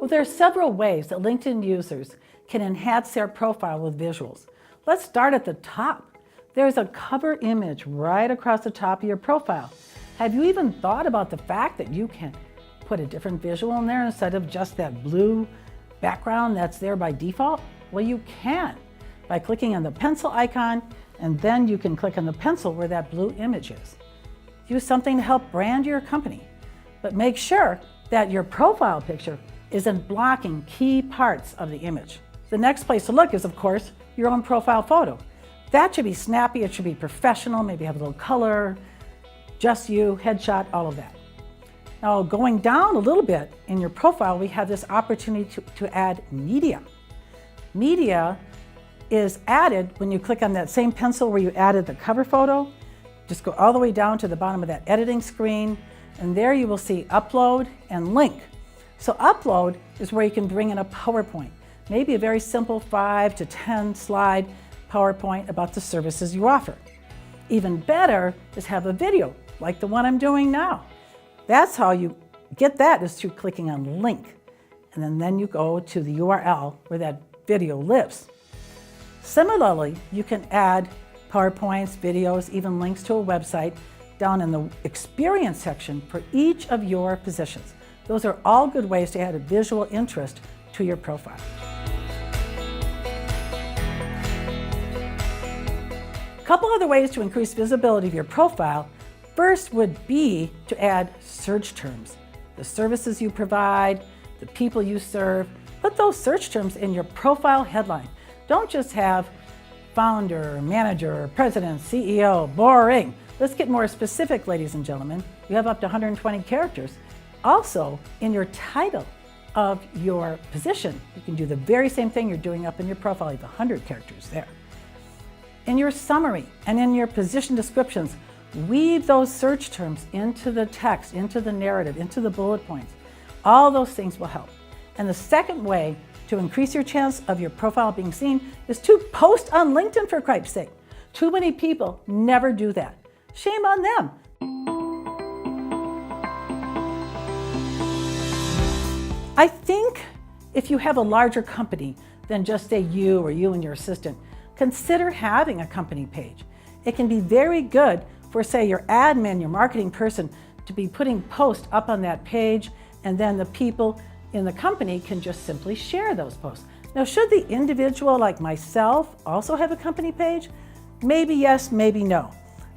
Well, there are several ways that LinkedIn users can enhance their profile with visuals. Let's start at the top. There's a cover image right across the top of your profile. Have you even thought about the fact that you can put a different visual in there instead of just that blue background that's there by default? Well, you can by clicking on the pencil icon, and then you can click on the pencil where that blue image is. Use something to help brand your company, but make sure that your profile picture isn't blocking key parts of the image. The next place to look is, of course, your own profile photo. That should be snappy, it should be professional, maybe have a little color, just you, headshot, all of that. Now, going down a little bit in your profile, we have this opportunity to add media. Media is added when you click on that same pencil where you added the cover photo. Just go all the way down to the bottom of that editing screen, and there you will see upload and link. So upload is where you can bring in a PowerPoint, maybe a very simple 5 to 10 slide PowerPoint about the services you offer. Even better is have a video like the one I'm doing now. That's how you get that, is through clicking on link. And then you go to the URL where that video lives. Similarly, you can add PowerPoints, videos, even links to a website down in the experience section for each of your positions. Those are all good ways to add a visual interest to your profile. A couple other ways to increase visibility of your profile. First would be to add search terms. The services you provide, the people you serve. Put those search terms in your profile headline. Don't just have founder, manager, president, CEO, boring. Let's get more specific, ladies and gentlemen. You have up to 120 characters. Also, in your title of your position, you can do the very same thing you're doing up in your profile. You have 100 characters there. In your summary and in your position descriptions, weave those search terms into the text, into the narrative, into the bullet points. All those things will help. And the second way to increase your chance of your profile being seen is to post on LinkedIn, for Christ's sake. Too many people never do that. Shame on them. I think if you have a larger company than just say you or you and your assistant, consider having a company page. It can be very good for, say, your admin, your marketing person, to be putting posts up on that page, and then the people in the company can just simply share those posts. Now, should the individual like myself also have a company page? Maybe yes, maybe no.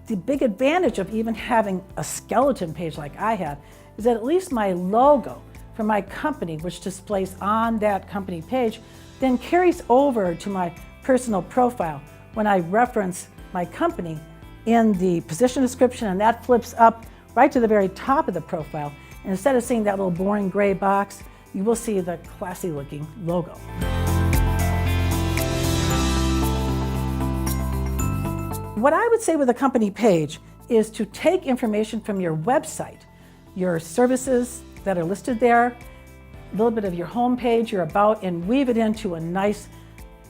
The big advantage of even having a skeleton page like I have is that at least my logo for my company, which displays on that company page, then carries over to my personal profile when I reference my company in the position description, and that flips up right to the very top of the profile. And instead of seeing that little boring gray box, you will see the classy looking logo. What I would say with a company page is to take information from your website, your services that are listed there, a little bit of your homepage, your about, and weave it into a nice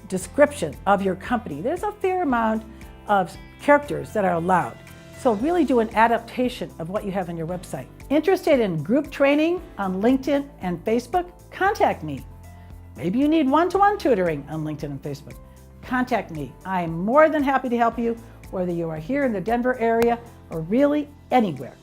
description of your company. There's a fair amount of characters that are allowed. So really do an adaptation of what you have on your website. Interested in group training on LinkedIn and Facebook? Contact me. Maybe you need one-to-one tutoring on LinkedIn and Facebook. Contact me. I'm more than happy to help you, whether you are here in the Denver area or really anywhere.